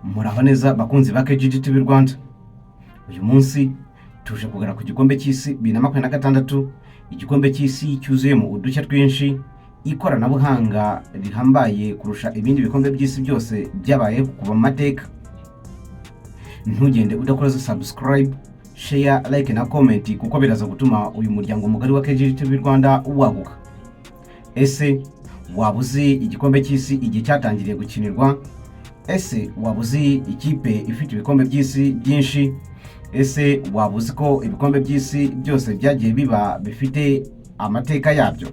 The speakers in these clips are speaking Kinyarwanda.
Muraho neza bakunzi ba KGG TV Rwanda. Uyu munsi tuje kugara ku gikombe cy'isi 2026, igikombe cy'isi cyuzuyemo udushya twinshi, ikoranabuhanga rihambaye kurusha ibindi bikombe by'isi byose byabaye kuva mu mateka. Ntugende udakoze subscribe, share, like na comment kuko biraza gutuma uyu muryango mugari wa KGG TV Rwanda waguka. Ese wabuzi igikombe cy'isi igihe cyatangiriye gukinirwa? Ese wabuzi ikipe ifite ibikombe by'isi byinshi? Ese wabuzi ko ibikombe by'isi byose byagiye biba bifite amateka yabyo?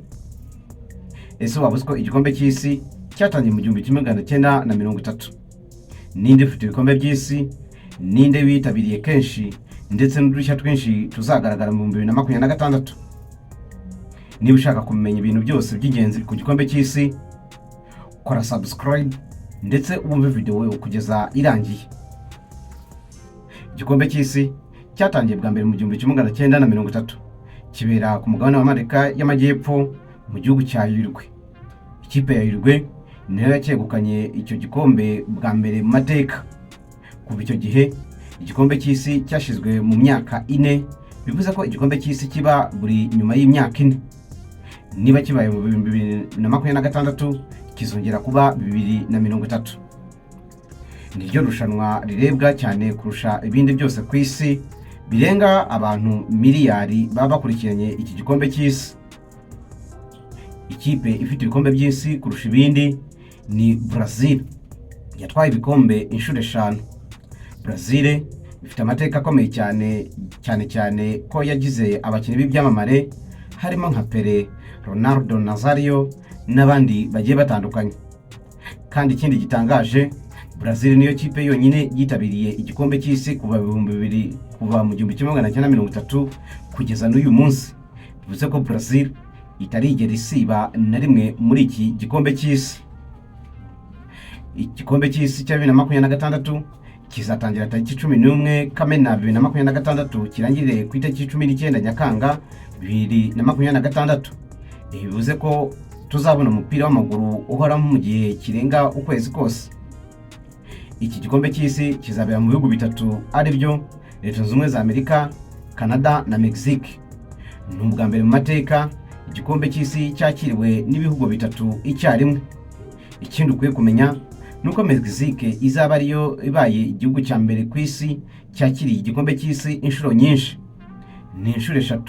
Ese wabuzi ko igikombe cy'isi cyatangiye mu 1930? Ninde ufite ibikombe by'isi? Ninde witabiriye kenshi ndetse n'udushya twinshi tuzagaragara mu 2026? Niba ushaka kumenya ibintu byose by'ingenzi ku gikombe cy'isi, kora subscribe ndetse ubumve video kugeza irangiye. Igikombe cy'isi cyatangiye bwa mbere mu 1930 kibera ku mugabane wa Amerika y'Amajyepfo mu gihugu cya Uruguay. Ikipe ya Uruguay niyo yacyegukanye icyo gikombe bwa mbere mu mateka. Kuva icyo gihe igikombe cy'isi cyashizwe mu myaka 4, bivuze ko igikombe cy'isi kiba buri nyuma y'imyaka 4. Niba kibaye mu 2026 kizongera kuba 2030. Niryo rushanwa rirebwa cyane kurusha ibindi byose ku isi, birenga abantu miliyari baba bakurikiranye iki gikombe cy'isi. Ikipe ifite ibikombe by'isi kurusha ibindi ni Brazil, yatwaye ibikombe inshuro 5. Brazil ifite amateka akomeye cyane ko yagize abakinnyi b'ibyamamare harimo nka Pele, Ronaldo Nazario n'abandi bagiye batandukanye. Kandi ikindi gitangaje, Brazil niyo kipe yonyine yitabiriye igikombe cy'isi kuva mu 1930 kugeza n'uyu munsi. Bivuze ko Brazil itarigera isiba na rimwe muri iki gikombe cy'isi. Igikombe cy'isi cya 2026 kizatangira tariki 11 Kamena 2026 kirangirire ku itariki 19 Nyakanga 2026. Bivuze ko tuzabona umupira w'amaguru uhoramo mu gihe kirenga ukwezi kose. Iki gikombe cy'isi kizabera mu bihugu bitatu, ari byo Leta Zunze Ubumwe za Amerika, Canada na Mexique. Ni ubwa mbere mu mateka igikombe cy'isi cyakiriwe n'ibihugu bitatu icyarimwe. Ikindi ukwiye kumenya nuko Mexique izaba ariyo ibaye igihugu cya mbere ku isi cyakiriye igikombe cy'isi inshuro nyinshi. Ni inshuro 3.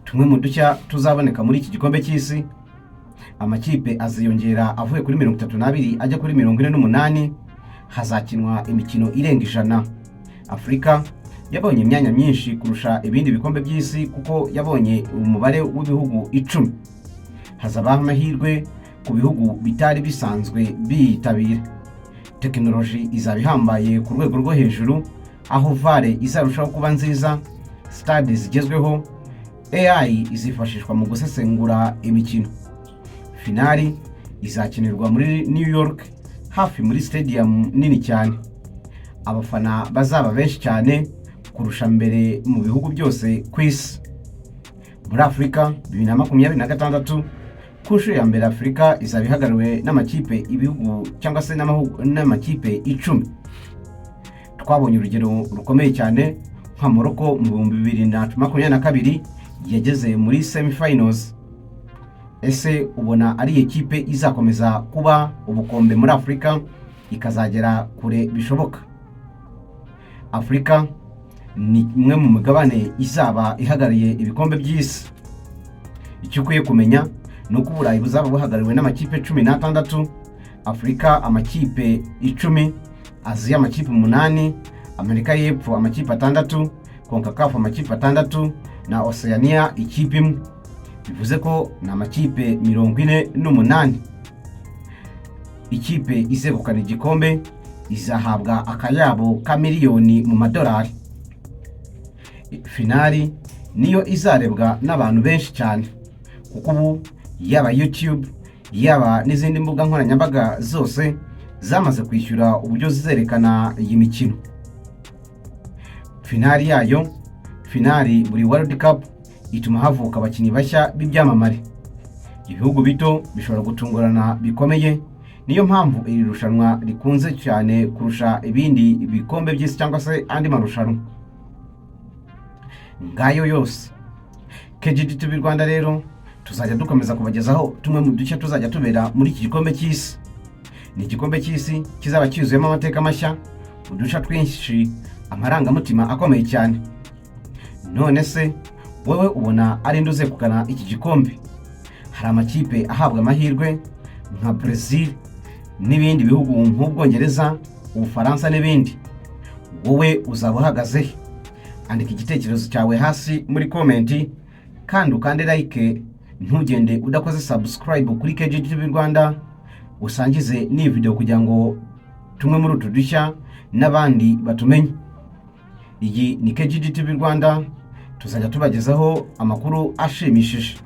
Tumwe mu dushya tuzaboneka muri iki gikombe cy'isi: amakipe aziyongera avuye kuri 32 ajya kuri 48. Hazakinwa imikino irenga 100. Afrika yabonye imyanya myinshi kurusha ibindi bikombe by'isi kuko yabonye umubare w'ibihugu 10. Hazabaho amahirwe ku bihugu bitari bisanzwe biyitabira. Tekinoloji izaba ihambaye ku rwego rwo hejuru, aho VAR izarushaho kuba nziza, stade zigezweho, AI izifashishwa mu gusesengura imikino. Finali izakinirwa muri New York, hafi muri stadium nini cyane. Abafana bazaba benshi cyane kurusha mbere mu bihugu byose ku isi. Muri Afrika 2026 ku nshuro ya mbere Afrika izaba ihagarariwe n'amakipe ibihugu cyangwa se n'amakipe 10. Twabonye urugero rukomeye cyane nka Morocco mu 2022 yageze muri semifinals. Ese ubona ari ikipe izakomeza kuba ubukombe muri Afrika ikazagera kure bishoboka? Afrika ni imwe mu migabane izaba ihagarariye ibikombe by'isi. Icyo ukwiye kumenya nuko Uburayi buzaba buhagarariwe n'amakipe 16, Afrika amakipe 10, Aziya amakipe 8, Amerika y'Epfo amakipe 6, CONCACAF amakipe 6 na Oceania ikipe 1. Bivuze ko na amakipe 48. Ikipe izegukana igikombe izahabwa akayabo ka miliyoni mu madolari. Finali niyo izarebwa n'abantu benshi cyane kuko ubu yaba YouTube yaba n'izindi mbuga nkoranyambaga zose zamaze kwishyura uburyo zizerekana iyi mikino. Finali buri World Cup ituma havuka abakinnyi bashya b'ibyamamare. Ibihugu bito bishobora gutungurana bikomeye niyo mpamvu iri rushanwa rikunze cyane kurusha ibindi bikombe by'isi cyangwa se andi marushanwa ngayo yose. KGG TV Rwanda rero tuzajya dukomeza kubagezaho tumwe mu duce tuzajya tubera muri iki gikombe cy'isi. Ni igikombe cy'isi kizaba cyuzuyemo amateka mashya, udusha twinshi, amarangamutima akomeye cyane. None se wowe ubona ari nduze kugana iki gikombe? Hari amakipe ahabwa amahirwe nka Brazil n'ibindi bihugu nk'Ubwongereza, Ubufaransa n'ibindi. Wowe uzaba uhagaze? Andika igitekerezo cyawe hasi muri comment kandi ukande like, ntugende udakoze subscribe kuri KGG TV Rwanda, usangize ni video kugira ngo tumwe muri utu dushya n'abandi batumenye. Iyi ni KGG TV Rwanda, tuzajya tubagezaho amakuru ashimishije.